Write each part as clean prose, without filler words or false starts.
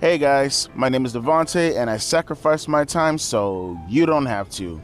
Hey guys, my name is Devontae and I sacrifice my time so you don't have to.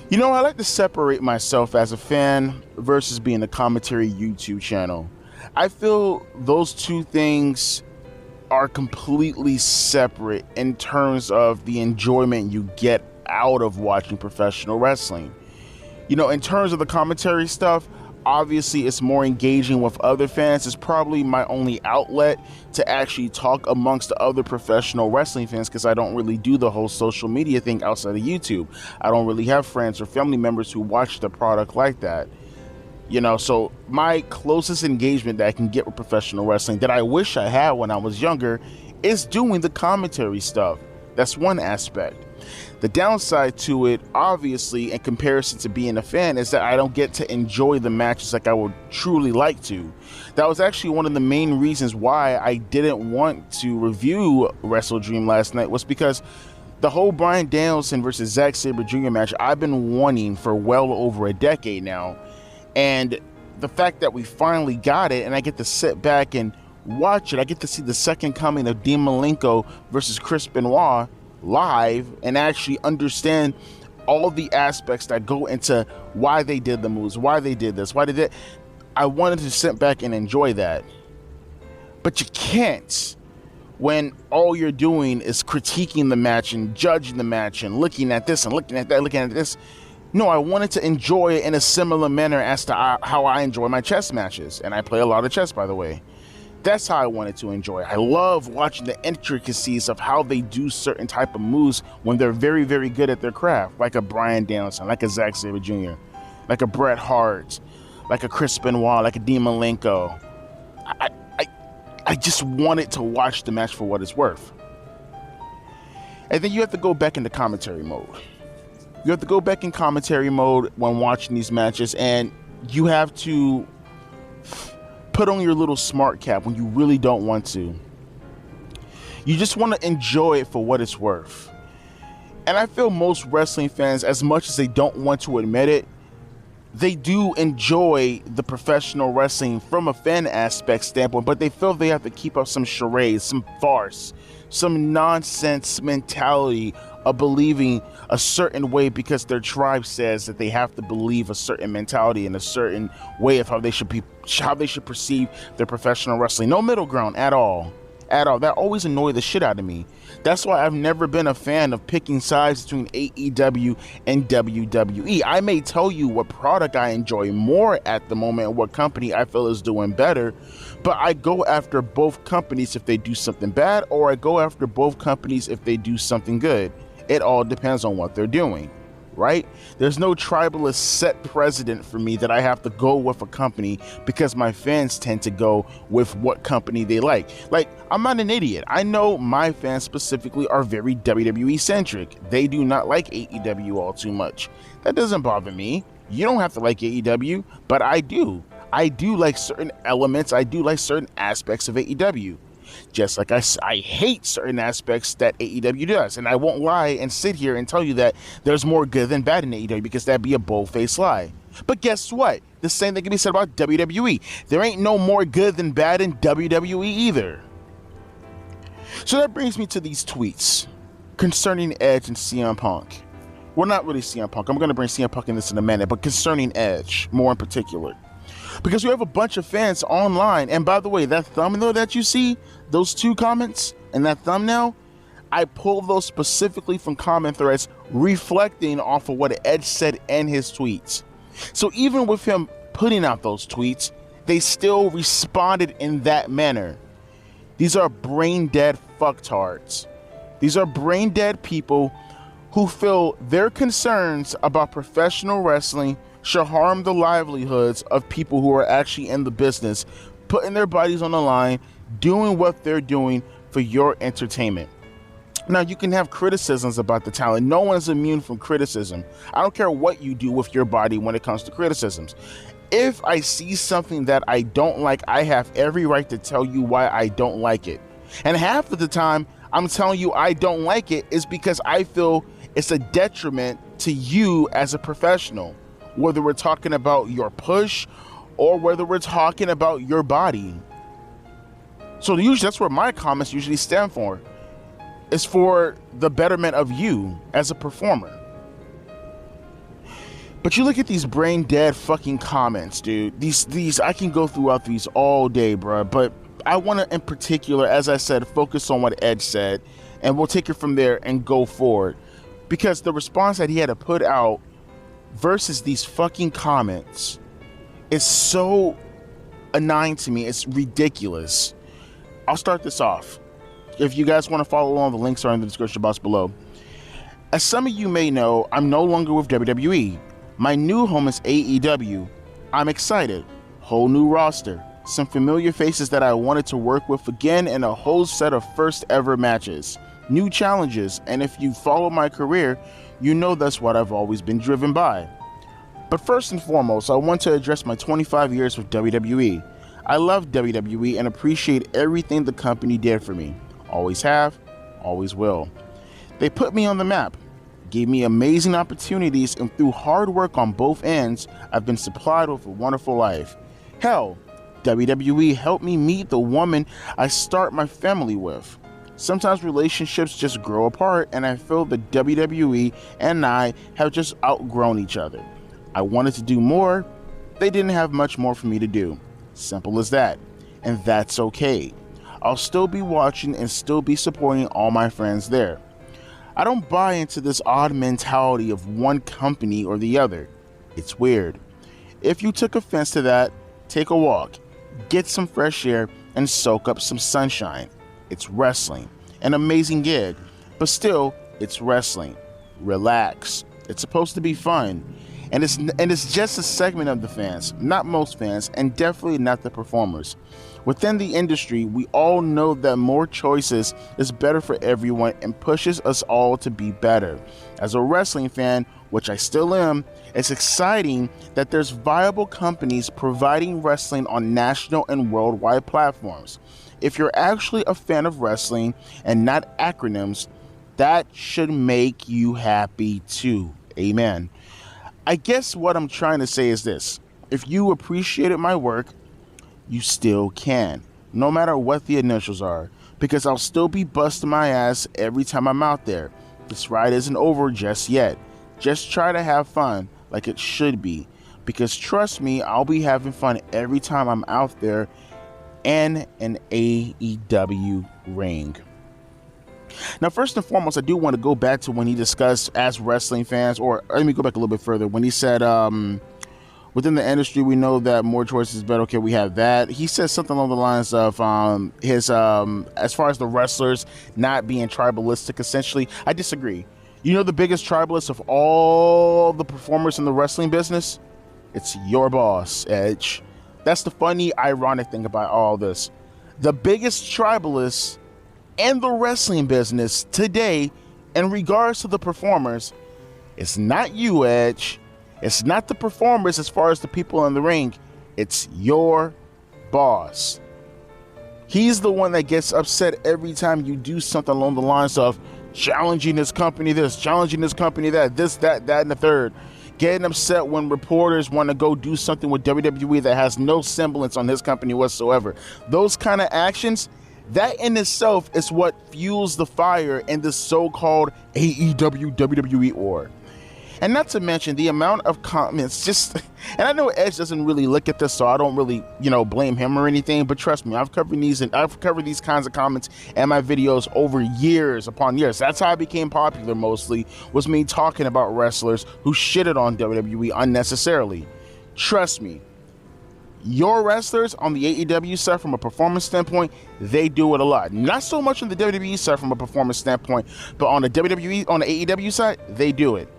You know, I like to separate myself as a fan versus being a commentary YouTube channel. I feel those two things are completely separate in terms of the enjoyment you get out of watching professional wrestling. You know, in terms of the commentary stuff, obviously it's more engaging with other fans. It's probably my only outlet to actually talk amongst the other professional wrestling fans, because I don't really do the whole social media thing outside of YouTube. I don't really have friends or family members who watch the product like that. You know, so my closest engagement that I can get with professional wrestling that I wish I had when I was younger is doing the commentary stuff. That's one aspect. The downside to it, obviously, in comparison to being a fan, is that I don't get to enjoy the matches like I would truly like to. That was actually one of the main reasons why I didn't want to review Wrestle Dream last night, was because the whole Bryan Danielson versus Zack Sabre Jr. match I've been wanting for well over a decade now. And the fact that we finally got it and I get to sit back and watch it, I get to see the second coming of Dean Malenko versus Chris Benoit live and actually understand all the aspects that go into why they did the moves, why they did this, why they did. I wanted to sit back and enjoy that. But you can't when all you're doing is critiquing the match and judging the match and looking at this and looking at that, looking at this. No, I wanted to enjoy it in a similar manner as to how I enjoy my chess matches. And I play a lot of chess, by the way. That's how I wanted to enjoy it. I love watching the intricacies of how they do certain type of moves when they're very, very good at their craft, like a Bryan Danielson, like a Zack Sabre Jr., like a Bret Hart, like a Chris Benoit, like a Dean Malenko. I just wanted to watch the match for what it's worth. And then you have to go back into commentary mode. You have to go back in commentary mode when watching these matches, and you have to put on your little smart cap when you really don't want to. You just want to enjoy it for what it's worth. And I feel most wrestling fans, as much as they don't want to admit it, they do enjoy the professional wrestling from a fan aspect standpoint, but they feel they have to keep up some charade, some farce, some nonsense mentality of believing a certain way because their tribe says that they have to believe a certain mentality and a certain way of how they should perceive their professional wrestling. No middle ground at all. That always annoyed the shit out of me. That's why I've never been a fan of picking sides between AEW and WWE. I may tell you what product I enjoy more at the moment and what company I feel is doing better, but I go after both companies if they do something bad, or I go after both companies if they do something good. It all depends on what they're doing, right? There's no tribalist set precedent for me that I have to go with a company because my fans tend to go with what company they like. Like, I'm not an idiot. I know my fans specifically are very WWE centric. They do not like AEW all too much. That doesn't bother me. You don't have to like AEW, but I do. I do like certain elements. I do like certain aspects of AEW. Just like I hate certain aspects that AEW does. And I won't lie and sit here and tell you that there's more good than bad in AEW, because that'd be a bold-faced lie. But guess what? The same thing can be said about WWE. There ain't no more good than bad in WWE either. So that brings me to these tweets concerning Edge and CM Punk. Well, not really CM Punk. I'm going to bring CM Punk in this in a minute, but concerning Edge more in particular. Because we have a bunch of fans online. And by the way, that thumbnail that you see, those two comments and that thumbnail, I pulled those specifically from comment threads reflecting off of what Edge said in his tweets. So even with him putting out those tweets, they still responded in that manner. These are brain dead fucktards. These are brain dead people who feel their concerns about professional wrestling should harm the livelihoods of people who are actually in the business, putting their bodies on the line, doing what they're doing for your entertainment. Now, you can have criticisms about the talent. No one's immune from criticism. I don't care what you do with your body when it comes to criticisms. If I see something that I don't like, I have every right to tell you why I don't like it. And half of the time, I'm telling you I don't like it is because I feel it's a detriment to you as a professional. Whether we're talking about your push or whether we're talking about your body. So usually that's where my comments usually stand for. It's for the betterment of you as a performer. But you look at these brain dead fucking comments, dude. These I can go throughout these all day, bro. But I want to, in particular, as I said, focus on what Edge said, and we'll take it from there and go forward. Because the response that he had to put out versus these fucking comments is so annoying to me. It's ridiculous. I'll start this off. If you guys want to follow along, the links are in the description box below. As some of you may know, I'm no longer with WWE. My new home is AEW. I'm excited. Whole new roster. Some familiar faces that I wanted to work with again, and a whole set of first ever matches. New challenges, and if you follow my career, you know that's what I've always been driven by. But first and foremost, I want to address my 25 years with WWE. I love WWE and appreciate everything the company did for me. Always have, always will. They put me on the map, gave me amazing opportunities, and through hard work on both ends, I've been supplied with a wonderful life. Hell, WWE helped me meet the woman I start my family with. Sometimes relationships just grow apart, and I feel the WWE and I have just outgrown each other. I wanted to do more. They didn't have much more for me to do. Simple as that. And that's okay. I'll still be watching and still be supporting all my friends there. I don't buy into this odd mentality of one company or the other. It's weird. If you took offense to that, take a walk, get some fresh air, and soak up some sunshine. It's wrestling. An amazing gig. But still, it's wrestling. Relax. It's supposed to be fun. And it's just a segment of the fans, not most fans, and definitely not the performers. Within the industry, we all know that more choices is better for everyone and pushes us all to be better. As a wrestling fan, which I still am, it's exciting that there's viable companies providing wrestling on national and worldwide platforms. If you're actually a fan of wrestling and not acronyms, that should make you happy too. Amen. I guess what I'm trying to say is this. If you appreciated my work, you still can, no matter what the initials are, because I'll still be busting my ass every time I'm out there. This ride isn't over just yet. Just try to have fun like it should be, because trust me, I'll be having fun every time I'm out there in an AEW ring. Now, first and foremost, I do want to go back to when he discussed as wrestling fans, or let me go back a little bit further, when he said within the industry we know that more choices is better. Okay, we have that. He said something along the lines of his as far as the wrestlers not being tribalistic, essentially. I disagree. You know the biggest tribalist of all the performers in the wrestling business? It's your boss, Edge. That's the funny, ironic thing about all this. The biggest tribalist in the wrestling business today, in regards to the performers, it's not you, Edge. It's not the performers as far as the people in the ring. It's your boss. He's the one that gets upset every time you do something along the lines of challenging this company this, challenging this company that, this, that, and the third. Getting upset when reporters want to go do something with WWE that has no semblance on his company whatsoever. Those kind of actions, that in itself is what fuels the fire in this so-called AEW WWE war. And not to mention the amount of comments just, and I know Edge doesn't really look at this, so I don't really, blame him or anything, but trust me, I've covered these kinds of comments in my videos over years upon years. That's how I became popular, mostly, was me talking about wrestlers who shitted on WWE unnecessarily. Trust me, your wrestlers on the AEW side from a performance standpoint, they do it a lot. Not so much on the WWE side from a performance standpoint, but on the AEW side, they do it.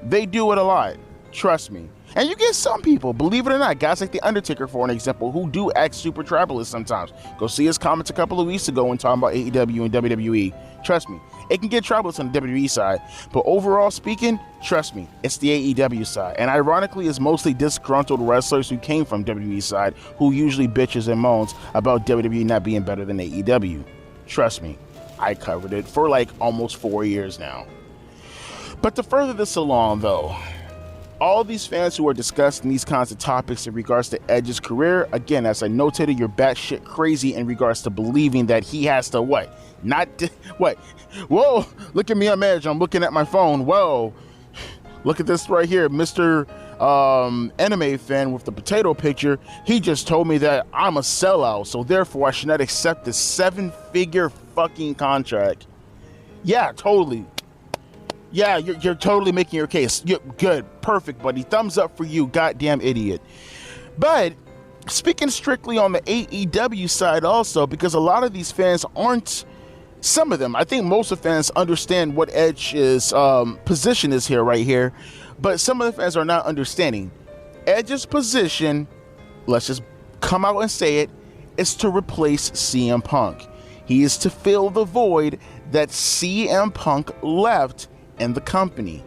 They do it a lot. Trust me. And you get some people, believe it or not, guys like The Undertaker, for an example, who do act super tribalist sometimes. Go see his comments a couple of weeks ago when talking about AEW and WWE. Trust me, it can get tribalist on the WWE side, but overall speaking, trust me, it's the AEW side. And ironically, it's mostly disgruntled wrestlers who came from WWE side who usually bitches and moans about WWE not being better than AEW. Trust me, I covered it for like almost 4 years now. But to further this along, though, all these fans who are discussing these kinds of topics in regards to Edge's career, again, as I notated, you're batshit crazy in regards to believing that he has to what? What? Whoa, look at me, I'm Edge. I'm looking at my phone. Whoa, look at this right here, Mr. Anime fan with the potato picture. He just told me that I'm a sellout, so therefore I should not accept this 7-figure fucking contract. Yeah, totally. Yeah, you're totally making your case. You're good, perfect, buddy. Thumbs up for you, goddamn idiot. But speaking strictly on the AEW side also, because a lot of these fans aren't, some of them, I think most of the fans understand what Edge's position is here, right here, but some of the fans are not understanding. Edge's position, let's just come out and say it, is to replace CM Punk. He is to fill the void that CM Punk left in the company.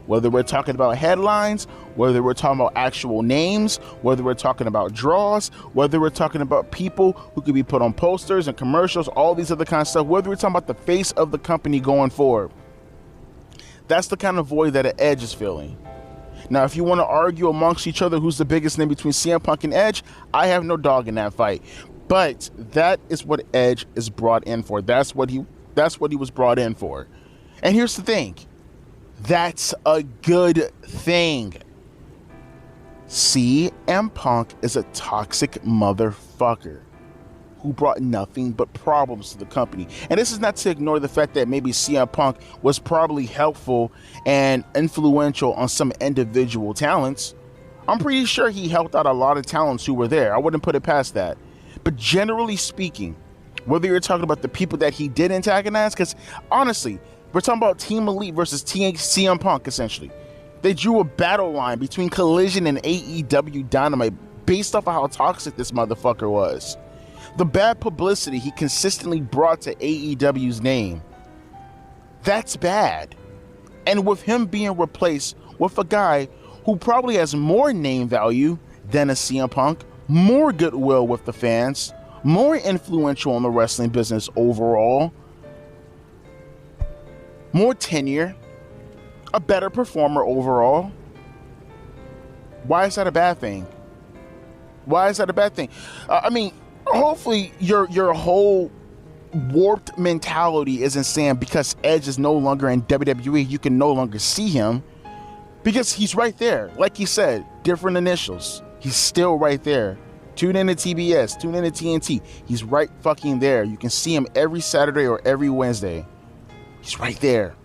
Whether we're talking about headlines, whether we're talking about actual names, whether we're talking about draws, whether we're talking about people who could be put on posters and commercials, all these other kind of stuff, whether we're talking about the face of the company going forward. That's the kind of void that an Edge is filling. Now, if you want to argue amongst each other who's the biggest name between CM Punk and Edge, I have no dog in that fight. But that is what Edge is brought in for. That's what he was brought in for. And here's the thing. That's a good thing. CM Punk is a toxic motherfucker who brought nothing but problems to the company. And this is not to ignore the fact that maybe CM Punk was probably helpful and influential on some individual talents. I'm pretty sure he helped out a lot of talents who were there. I wouldn't put it past that. But generally speaking, whether you're talking about the people that he did antagonize, because honestly, we're talking about Team Elite versus CM Punk, essentially. They drew a battle line between Collision and AEW Dynamite based off of how toxic this motherfucker was. The bad publicity he consistently brought to AEW's name. That's bad. And with him being replaced with a guy who probably has more name value than a CM Punk, more goodwill with the fans, more influential in the wrestling business overall, more tenure, a better performer overall. Why is that a bad thing? Why is that a bad thing? I mean, hopefully your whole warped mentality isn't saying because Edge is no longer in WWE, you can no longer see him, because he's right there. Like he said, different initials. He's still right there. Tune in to TBS, tune in to TNT. He's right fucking there. You can see him every Saturday or every Wednesday. He's right there.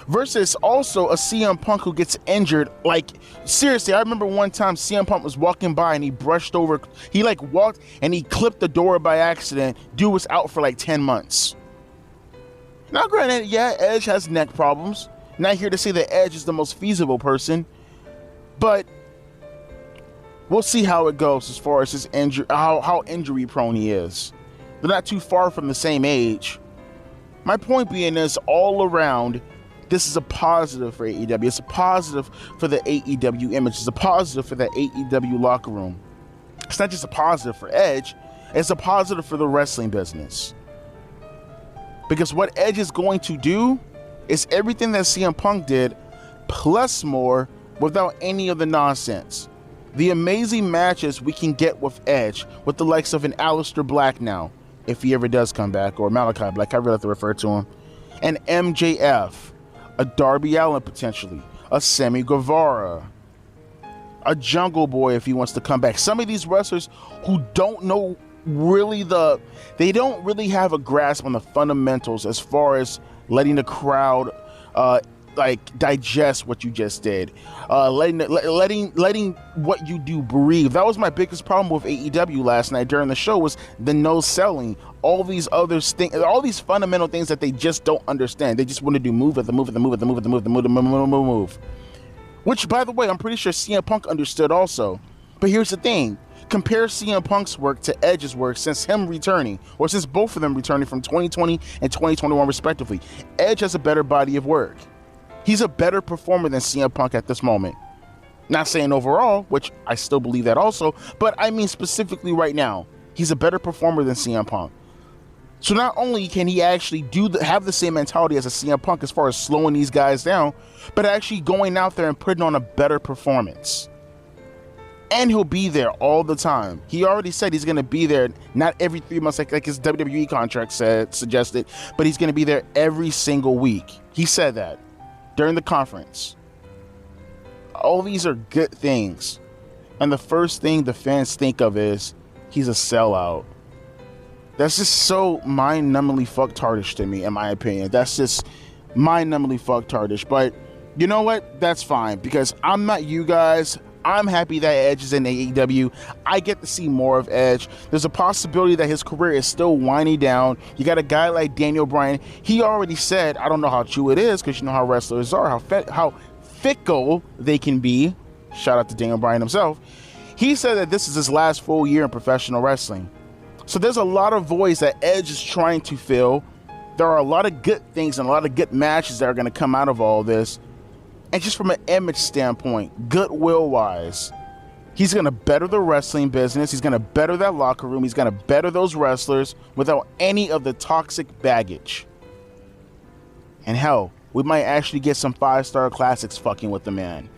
Versus also a CM Punk who gets injured. Like, seriously, I remember one time CM Punk was walking by and he brushed over, he like walked and he clipped the door by accident. Dude was out for like 10 months. Now granted, yeah, Edge has neck problems. Not here to say that Edge is the most feasible person, but we'll see how it goes as far as his injury, how injury prone he is. They're not too far from the same age. My point being is, all around, this is a positive for AEW. It's a positive for the AEW image. It's a positive for the AEW locker room. It's not just a positive for Edge, it's a positive for the wrestling business. Because what Edge is going to do is everything that CM Punk did, plus more, without any of the nonsense. The amazing matches we can get with Edge, with the likes of an Aleister Black now, if he ever does come back, or Malachi Black, I really like to refer to him, an MJF, a Darby Allin potentially, a Sammy Guevara, a Jungle Boy if he wants to come back. Some of these wrestlers who don't know really they don't really have a grasp on the fundamentals as far as letting the crowd like digest what you just did, letting what you do breathe. That was my biggest problem with AEW last night during the show, was the no selling, all these other things, all these fundamental things that they just don't understand. They just want to do move. Which, by the way, I'm pretty sure CM Punk understood also. But here's the thing. Compare CM Punk's work to Edge's work since him returning, or since both of them returning from 2020 and 2021 respectively. Edge has a better body of work. He's a better performer than CM Punk at this moment. Not saying overall, which I still believe that also, but I mean specifically right now, he's a better performer than CM Punk. So not only can he actually have the same mentality as a CM Punk as far as slowing these guys down, but actually going out there and putting on a better performance. And he'll be there all the time. He already said he's going to be there, not every 3 months like his WWE contract suggested, but he's going to be there every single week. He said that during the conference. All these are good things. And the first thing the fans think of is he's a sellout. That's just so mind-numbingly fucktardish to me, in my opinion. That's just mind-numbingly fucktardish. But you know what? That's fine, because I'm not you guys. I'm happy that Edge is in AEW. I get to see more of Edge. There's a possibility that his career is still winding down. You got a guy like Daniel Bryan. He already said, I don't know how true it is, because you know how wrestlers are, how fickle they can be. Shout out to Daniel Bryan himself. He said that this is his last full year in professional wrestling. So there's a lot of voids that Edge is trying to fill. There are a lot of good things and a lot of good matches that are going to come out of all this. And just from an image standpoint, goodwill-wise, he's going to better the wrestling business. He's going to better that locker room. He's going to better those wrestlers without any of the toxic baggage. And hell, we might actually get some 5-star classics fucking with the man.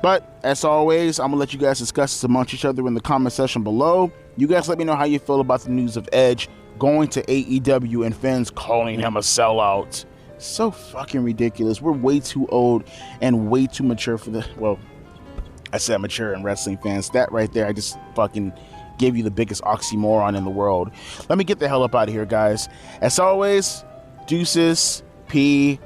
But as always, I'm going to let you guys discuss this amongst each other in the comment section below. You guys let me know how you feel about the news of Edge going to AEW and fans calling him a sellout. So fucking ridiculous. We're way too old and way too mature for the... Well, I said mature in wrestling fans. That right there, I just fucking gave you the biggest oxymoron in the world. Let me get the hell up out of here, guys. As always, deuces, P-eyes.